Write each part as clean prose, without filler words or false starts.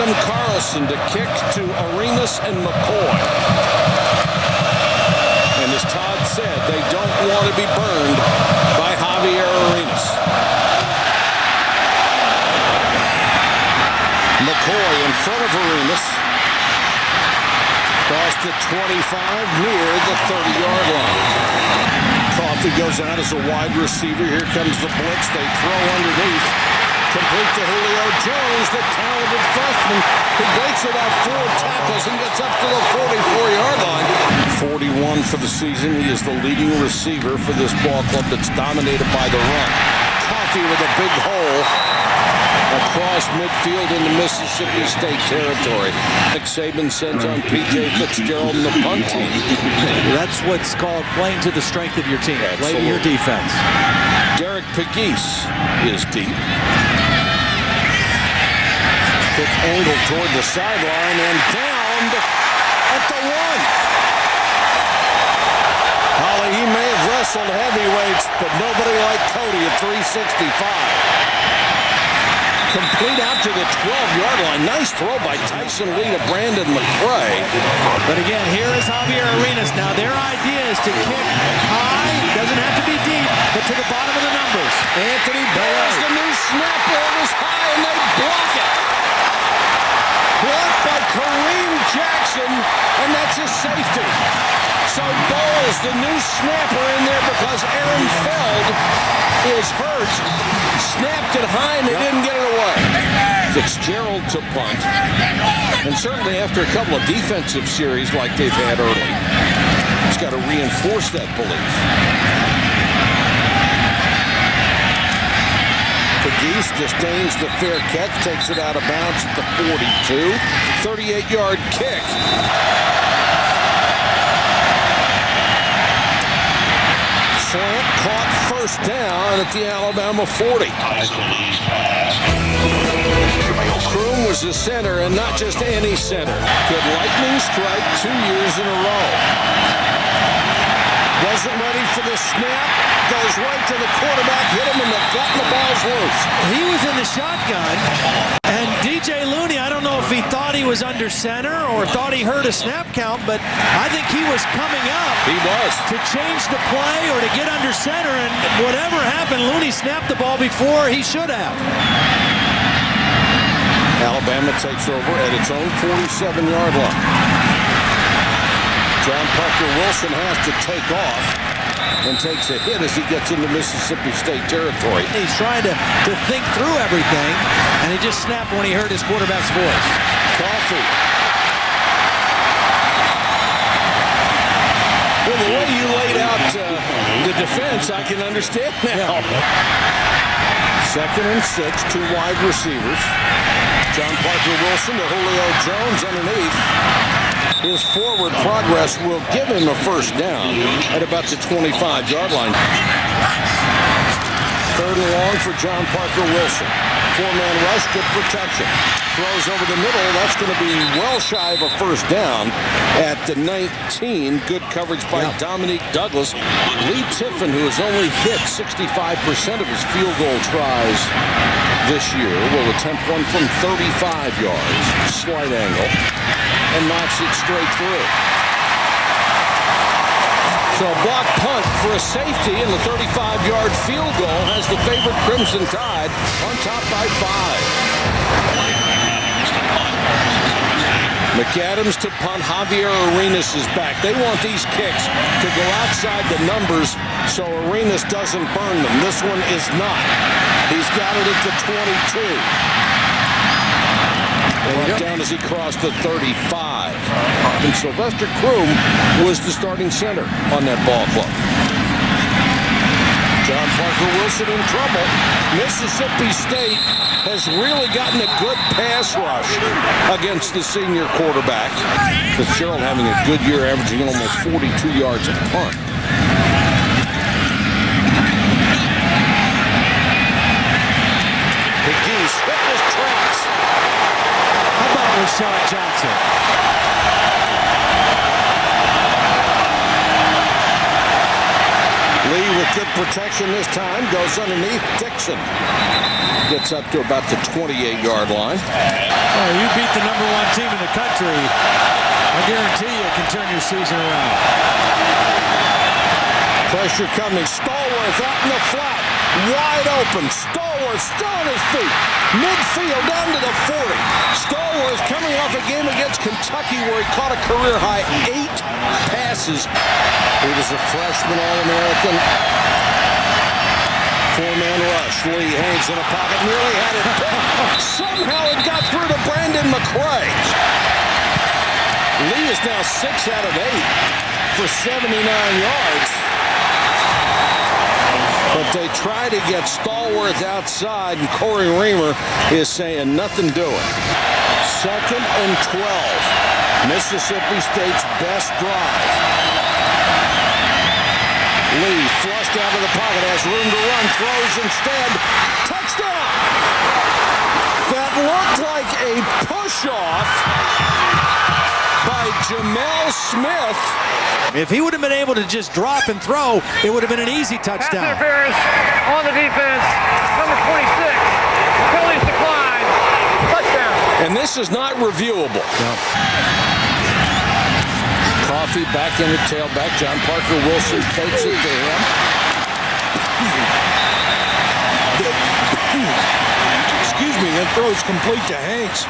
Adam Carlson to kick to Arenas and McCoy. And as Todd said, they don't want to be burned by Javier Arenas. McCoy in front of Arenas. Across the 25 near the 30-yard line. Coffey goes out as a wide receiver. Here comes the blitz. They throw underneath. Complete to Julio Jones, the talented freshman, who breaks about 4 tackles and gets up to the 44-yard line. 41 for the season. He is the leading receiver for this ball club that's dominated by the run. Coffey with a big hole across midfield into Mississippi State territory. Nick Saban sends on P.J. Fitzgerald and the punt team. That's what's called playing to the strength of your team. Play to your defense. Derek Pegues is deep. Kick angle toward the sideline and downed at the 1. Holly, he may have wrestled heavyweights, but nobody like Cody at 365. Complete out to the 12-yard line. Nice throw by Tyson Lee to Brandon McCray. But again, here is Javier Arenas. Now their idea is to kick high. Doesn't have to be deep, but to the bottom of the numbers. Anthony Barnes, the new snapper, is high, and they block it. Blocked by Kareem Jackson, and that's a safety. So Bowles, the new snapper, in there because Aaron Feld is hurt. Snapped it high, and they didn't get it away. Fitzgerald to punt. And certainly after a couple of defensive series like they've had early, he's got to reinforce that belief. Pegues disdains the fair catch, takes it out of bounds at the 42. 38-yard kick. Slant caught first down at the Alabama 40. Kroom was the center, and not just any center. Could lightning strike 2 years in a row. Wasn't ready for the snap. Goes right to the quarterback, hit him in the gut, and the ball's loose. He was in the shotgun, and DJ Looney, I don't know if he thought he was under center or thought he heard a snap count, but I think he was coming up. He was. To change the play or to get under center, and whatever happened, Looney snapped the ball before he should have. Alabama takes over at its own 47-yard line. John Parker Wilson has to take off and takes a hit as he gets into Mississippi State territory. He's trying to think through everything, and he just snapped when he heard his quarterback's voice. Coffey. Well, the way you laid out the defense, I can understand now. Yeah. 2nd and 6, 2 wide receivers. John Parker Wilson to Julio Jones underneath. His forward progress will give him a first down at about the 25-yard line. 3rd and long for John Parker Wilson. 4-man rush, good protection. Throws over the middle. That's going to be well shy of a first down at the 19. Good coverage by Dominique Douglas. Lee Tiffin, who has only hit 65% of his field goal tries this year, will attempt one from 35 yards. Slight angle. And knocks it straight through. So a block punt for a safety, and the 35-yard field goal has the favorite Crimson Tide on top by 5. McAdams to punt. Javier Arenas is back. They want these kicks to go outside the numbers so Arenas doesn't burn them. This one is not. He's got it at the 22. Down as he crossed the 35. And Sylvester Kroom was the starting center on that ball club. John Parker Wilson in trouble. Mississippi State has really gotten a good pass rush against the senior quarterback. Fitzgerald having a good year, averaging almost 42 yards a punt. Pegues hit his tracks. How about Rashad Johnson? Lee with good protection this time. Goes underneath. Dixon gets up to about the 28-yard line. Well, you beat the #1 team in the country, I guarantee you can turn your season around. Pressure coming. Stallworth out in the flat. Wide open. Stallworth still on his feet. Midfield down to the 40. Stallworth coming off a game against Kentucky where he caught a career-high 8 passes. He was a freshman All-American. 4-man rush. Lee hangs in a pocket. Nearly had it picked. Somehow it got through to Brandon McCray. Lee is now 6 out of 8 for 79 yards. But they try to get Stallworth outside, and Corey Reamer is saying nothing doing. 2nd and 12. Mississippi State's best drive. Lee flushed out of the pocket, has room to run, throws instead. Touchdown! That looked like a push-off by Jamel Smith. If he would have been able to just drop and throw, it would have been an easy touchdown. Pass interference on the defense, number 26. Penalties decline. Touchdown. And this is not reviewable. No. Coffee back in the tailback. John Parker Wilson takes it to him. Excuse me, that throw is complete to Hanks.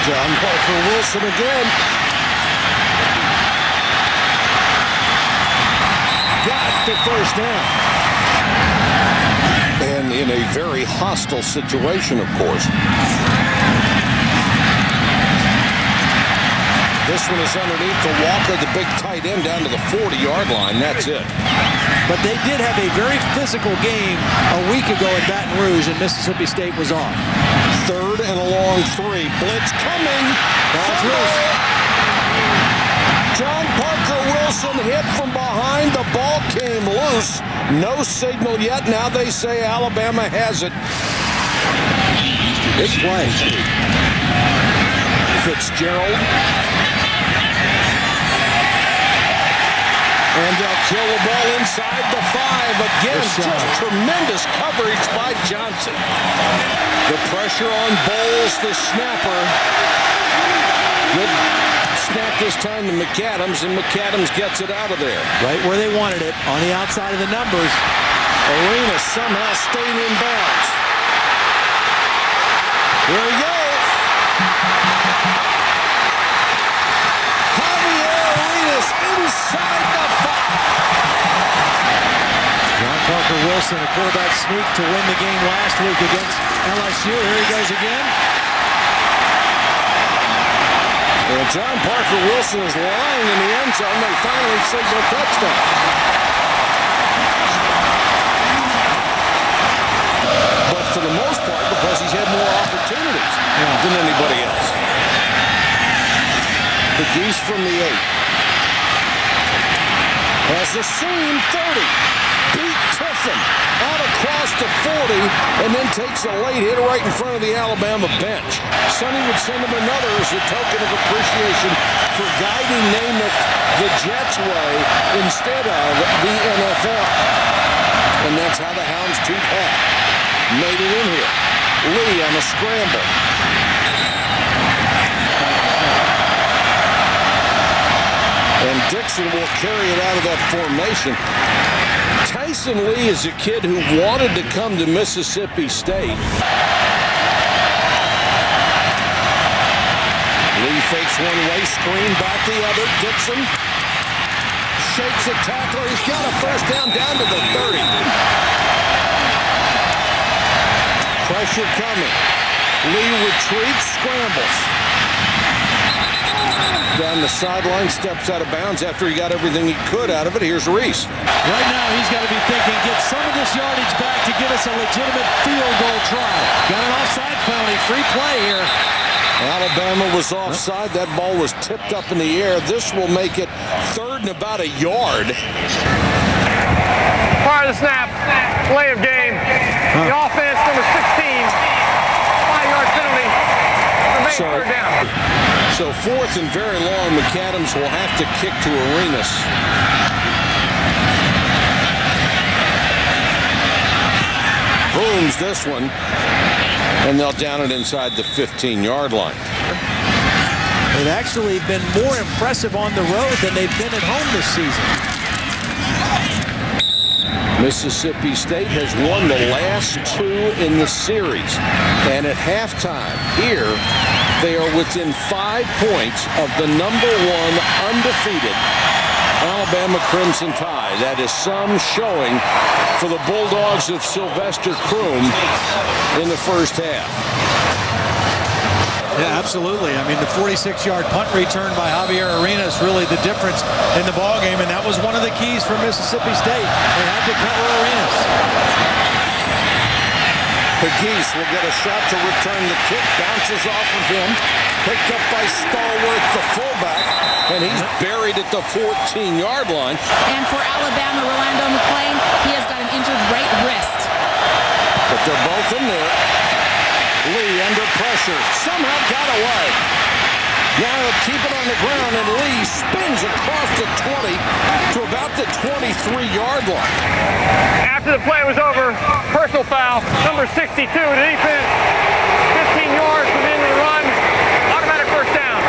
John Parker Wilson again. Got the first down. And in a very hostile situation, of course. This one is underneath the Walker, the big tight end, down to the 40-yard line. That's it. But they did have a very physical game a week ago in Baton Rouge, and Mississippi State was off. 3rd and a long 3. Blitz coming. John Parker Wilson hit from behind. The ball came loose. No signal yet. Now they say Alabama has it. Big play. Fitzgerald. And they'll kill the ball inside the 5. Again, just tremendous coverage by Johnson. The pressure on Bowles, the snapper. Good snap this time to McAdams, and McAdams gets it out of there. Right where they wanted it, on the outside of the numbers. Arena somehow stayed in bounds. Here we go. Inside the 5. John Parker Wilson, a quarterback sneak to win the game last week against LSU. Here he goes again. And John Parker Wilson is lying in the end zone. They finally signal touchdown. But for the most part, because he's had more opportunities than anybody else. The Geese from the 8. Has the seam, 30. Beat Tiffin out across the 40 and then takes a late hit right in front of the Alabama bench. Sonny would send him another as a token of appreciation for guiding Namath the Jets' way instead of the NFL. And that's how the Houndstooth had made it in here. Lee on a scramble. And Dixon will carry it out of that formation. Tyson Lee is a kid who wanted to come to Mississippi State. Lee fakes one way, screen back the other. Dixon shakes a tackler. He's got a first down to the 30. Pressure coming. Lee retreats, scrambles. Down the sideline, steps out of bounds after he got everything he could out of it. Here's Reese. Right now, he's got to be thinking, get some of this yardage back to give us a legitimate field goal try. Got an offside penalty, free play here. Alabama was offside. That ball was tipped up in the air. This will make it 3rd and about a yard. Prior to the snap, play of game. The offense, number 16, 5-yard penalty. Remains 3rd down. So 4th and very long, McAdams will have to kick to Arenas. booms this one, and they'll down it inside the 15-yard line. They've actually been more impressive on the road than they've been at home this season. Mississippi State has won the last 2 in the series. And at halftime here, they are within 5 points of the #1 undefeated Alabama Crimson Tide. That is some showing for the Bulldogs of Sylvester Croom in the first half. Yeah, absolutely. I mean, the 46-yard punt return by Javier Arenas really the difference in the ballgame, and that was one of the keys for Mississippi State. They had to cover Arenas. Pegues will get a shot to return the kick. Bounces off of him. Picked up by Stallworth, the fullback, and he's buried at the 14-yard line. And for Alabama, Rolando McClain, he has got an injured right wrist. But they're both in there. Lee under pressure, somehow got away. Now they'll keep it on the ground, and Lee spins across the 20 to about the 23-yard line. After the play was over, personal foul, number 62 to defense. 15 yards from the end of the run. Automatic first down.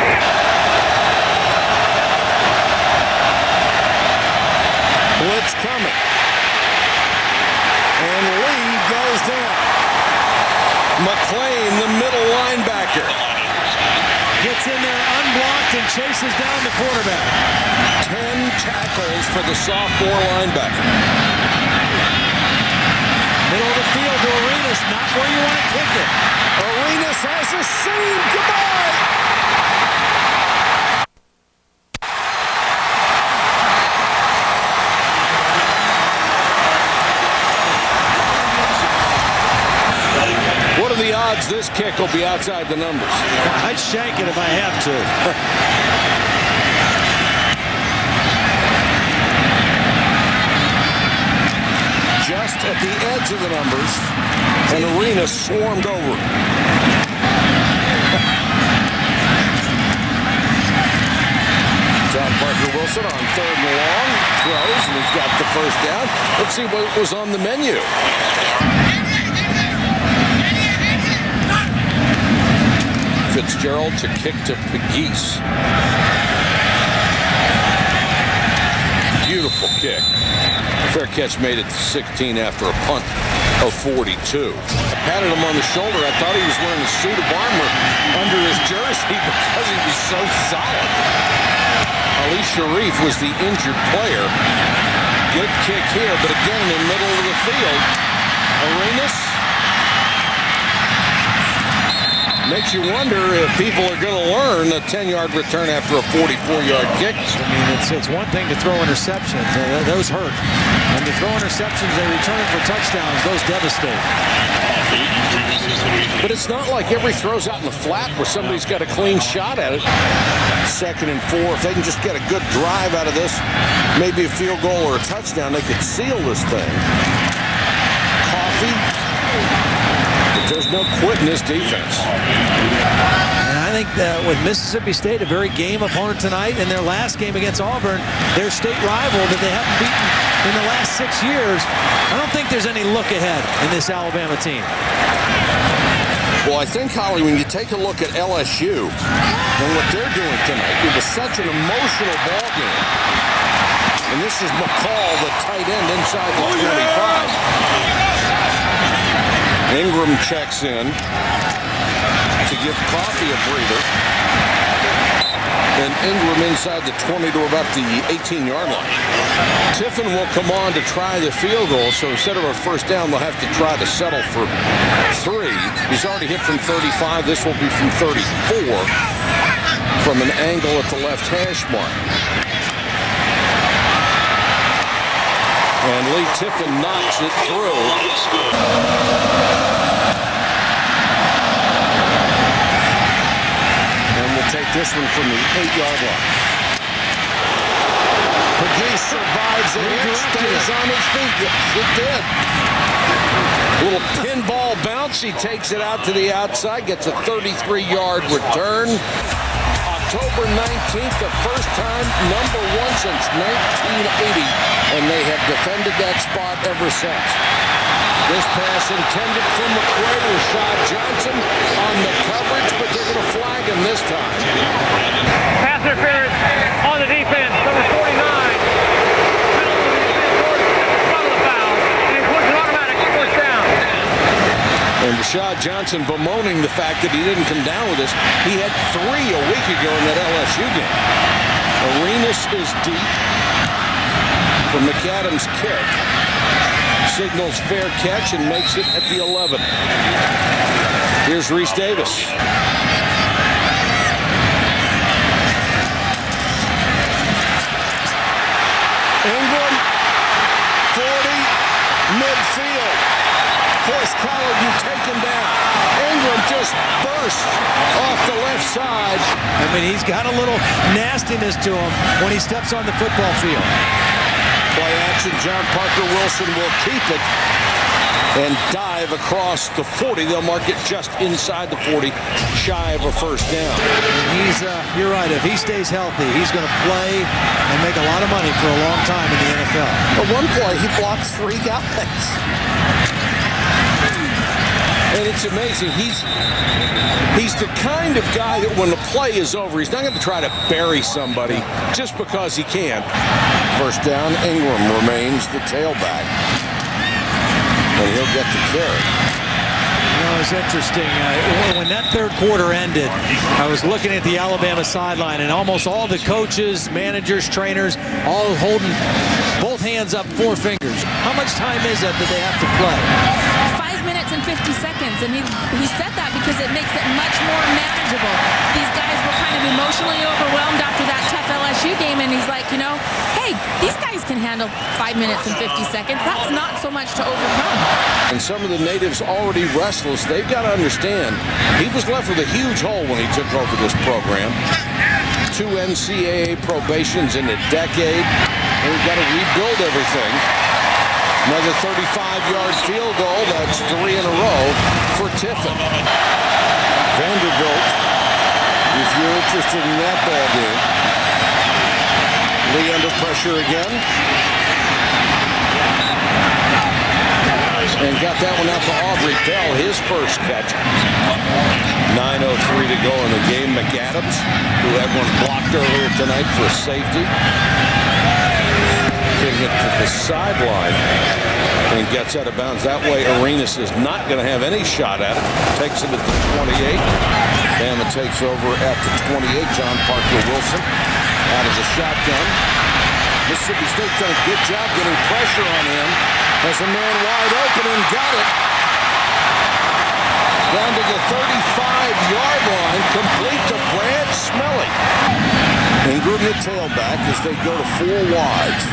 Blitz coming. And Lee goes down. McClain, the middle linebacker. Gets in there unblocked and chases down the quarterback. 10 tackles for the sophomore linebacker. Middle of the field to Arenas, not where you want to kick it. Arenas has a seam. Goodbye. What are the odds this kick will be outside the numbers? I'd shank it if I have to. Just at the edge of the numbers, and Arenas swarmed over. John Parker Wilson on 3rd and long, throws, and he's got the first down. Let's see what was on the menu. Fitzgerald to kick to Pegues. Beautiful kick. Fair catch made it to 16 after a punt of 42. I patted him on the shoulder. I thought he was wearing a suit of armor under his jersey because he was so solid. Ali Sharif was the injured player. Good kick here, but again in the middle of the field. Arenas. Makes you wonder if people are going to learn a 10-yard return after a 44-yard kick. I mean, it's one thing to throw interceptions. Those hurt. And to throw interceptions, they return for touchdowns. Those devastate. But it's not like every throw's out in the flat where somebody's got a clean shot at it. 2nd and 4. If they can just get a good drive out of this, maybe a field goal or a touchdown, they could seal this thing. Coffee. There's no quit in this defense. And I think that with Mississippi State, a very game opponent tonight, in their last game against Auburn, their state rival that they haven't beaten in the last 6 years, I don't think there's any look ahead in this Alabama team. Well, I think, Holly, when you take a look at LSU and what they're doing tonight, it was such an emotional ball game. And this is McCall, the tight end inside the 25. Ingram checks in to give Coffee a breather. And Ingram inside the 20 to about the 18-yard line. Tiffin will come on to try the field goal, so instead of a first down, they'll have to try to settle for 3. He's already hit from 35. This will be from 34 from an angle at the left hash mark. And Lee Tiffin knocks it through. And we'll take this one from the 8-yard line. Pegues survives the hit, stays on his feet. Yes, it did. Little pinball bounce. He takes it out to the outside, gets a 33-yard return. October 19th, the first time, #1 since 1980, and they have defended that spot ever since. This pass intended for McQuaid. Rashad Johnson on the coverage, but they're going to flag him this time. Pass interference on the defense, number 49. And Rashad Johnson bemoaning the fact that he didn't come down with this. He had 3 a week ago in that LSU game. Arenas is deep for McAdams' kick. Signals fair catch and makes it at the 11. Here's Reese Davis. Ingram, 40, midfield. Horse collared and taken down. Ingram just burst off the left side. I mean, he's got a little nastiness to him when he steps on the football field. Play action, John Parker Wilson will keep it and dive across the 40. They'll mark it just inside the 40, shy of a first down. He's, you're right, if he stays healthy, he's going to play and make a lot of money for a long time in the NFL. But one play, he blocked 3 guys. And it's amazing. He's the kind of guy that when the play is over, he's not going to try to bury somebody just because he can. First down, Ingram remains the tailback. And he'll get the carry. You know, it's interesting. When that third quarter ended, I was looking at the Alabama sideline, and almost all the coaches, managers, trainers, all holding both hands up, 4 fingers. How much time is that they have to play? 5 minutes and 50 seconds, and he said that because it makes it much more manageable. These guys were kind of emotionally overwhelmed after that tough LSU game, and he's like, you know, hey, these guys can handle 5 minutes and 50 seconds. That's not so much to overcome. And some of the natives already restless. They've got to understand he was left with a huge hole when he took over this program. 2 NCAA probations in a decade. And we've got to rebuild everything. Another 35-yard field goal. That's 3 in a row for Tiffin. Vanderbilt, if you're interested in that ball game. Lee under pressure again. And got that one out to Aubrey Bell, his first catch. 9:03 to go in the game. McAdams, who had one blocked earlier tonight for a safety, getting it to the sideline and gets out of bounds. That way, Arenas is not going to have any shot at it. Takes it at the 28. Bama takes over at the 28. John Parker Wilson out of the shotgun. Mississippi State done a good job getting pressure on him. As a man wide open and got it. Down to the 35-yard line, complete to Brad Smelly. Ingram the tailback as they go to 4 wides.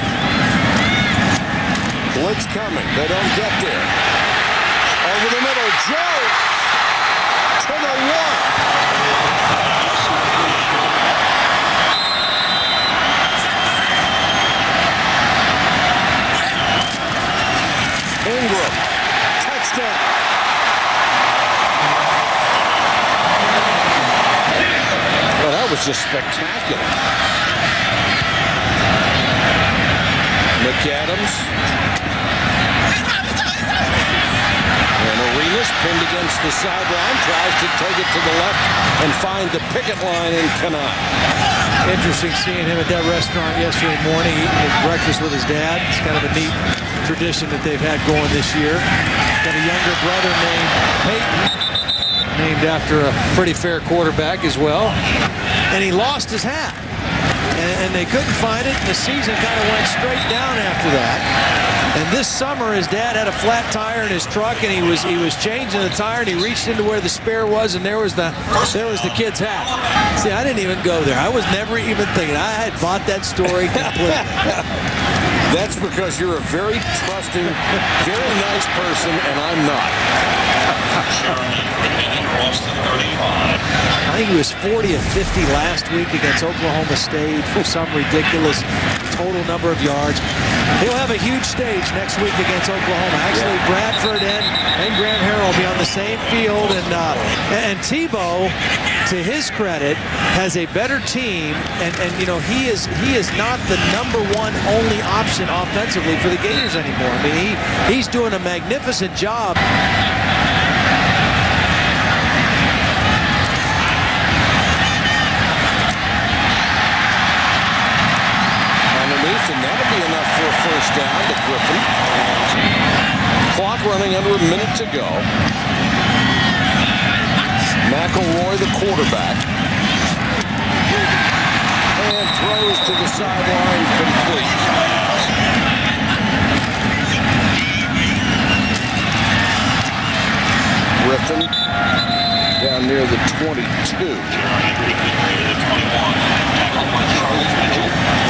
Blitz coming. They don't get there. Over the middle, Jones to the 1. Ingram, touchdown. Well, that was just spectacular. McAdams. And Arenas pinned against the sideline, tries to take it to the left and find the picket line and cannot. Interesting seeing him at that restaurant yesterday morning eating his breakfast with his dad. It's kind of a neat tradition that they've had going this year. Got a younger brother named Peyton, named after a pretty fair quarterback as well. And he lost his hat. And they couldn't find it, and the season kind of went straight down after that. And this summer, his dad had a flat tire in his truck, and he was changing the tire, and he reached into where the spare was, and there was the kid's hat. See, I didn't even go there. I was never even thinking. I had bought that story completely. That's because you're a very trusting, very nice person, and I'm not. I think he was 40 of 50 last week against Oklahoma State for some ridiculous total number of yards. He'll have a huge stage next week against Oklahoma. Actually, Bradford and Graham Harrell will be on the same field, and And Tebow, to his credit, has a better team, and you know, he is not the number one only option offensively for the Gators anymore. I mean, he's doing a magnificent job. Underneath, and that'll be enough for a first down to Griffin. Clock running under a minute to go. McElroy, the quarterback, and throws to the sideline, complete. Griffin down near the 22.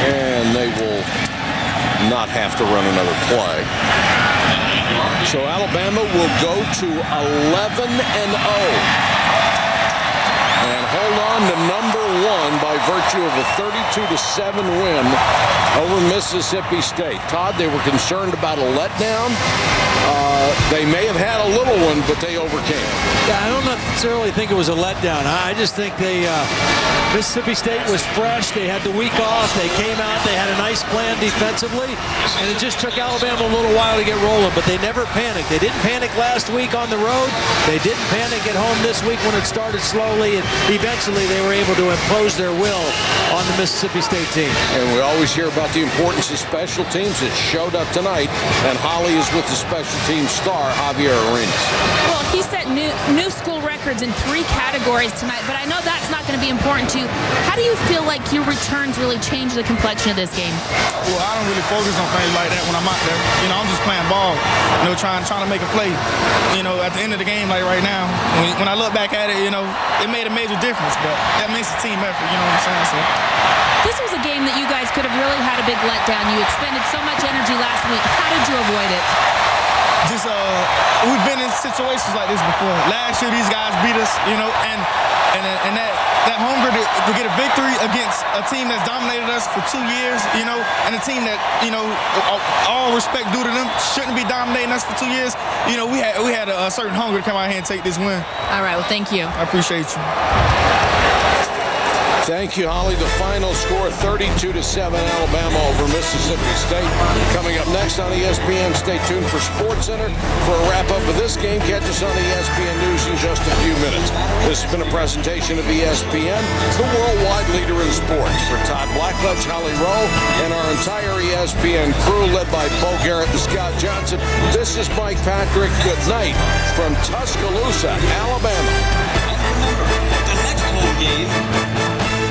And they will not have to run another play. So Alabama will go to 11-0. And hold on to number one by virtue of a 32-7 win over Mississippi State. Todd, they were concerned about a letdown. They may have had a little one, but they overcame. Yeah, I don't necessarily think it was a letdown. I just think Mississippi State was fresh. They had the week off. They came out. They had a nice plan defensively, and it just took Alabama a little while to get rolling, but they never panicked. They didn't panic last week on the road. They didn't panic at home this week when it started slowly, and eventually they were able to impose their will on the Mississippi State team. And we always hear about the importance of special teams. It showed up tonight, and Holly is with the special team star, Javier Arenas. Well, he set new school records in 3 categories tonight, but I know that's not going to be important to you. How do you feel like your returns really change the complexion of this game? Well, I don't really focus on things like that when I'm out there. You know, I'm just playing ball, you know, trying to make a play. You know, at the end of the game, like right now, when I look back at it, you know, it made a major difference, but that makes a team effort, you know what I'm saying? So. This was a game that you guys could have really had a big letdown. You expended so much energy last week. How did you avoid it? Just, we've been in situations like this before. Last year, these guys beat us, you know, and that hunger to get a victory against a team that's dominated us for 2 years, you know, and a team that, you know, all respect due to them, shouldn't be dominating us for 2 years. You know, we had a certain hunger to come out here and take this win. All right, well, thank you. I appreciate you. Thank you, Holly. The final score, 32-7, Alabama over Mississippi State. Coming up next on ESPN, stay tuned for SportsCenter. For a wrap-up of this game, catch us on ESPN News in just a few minutes. This has been a presentation of ESPN, the worldwide leader in sports. For Todd Blackledge, Holly Rowe, and our entire ESPN crew, led by Bo Garrett and Scott Johnson, this is Mike Patrick. Good night from Tuscaloosa, Alabama. The next home game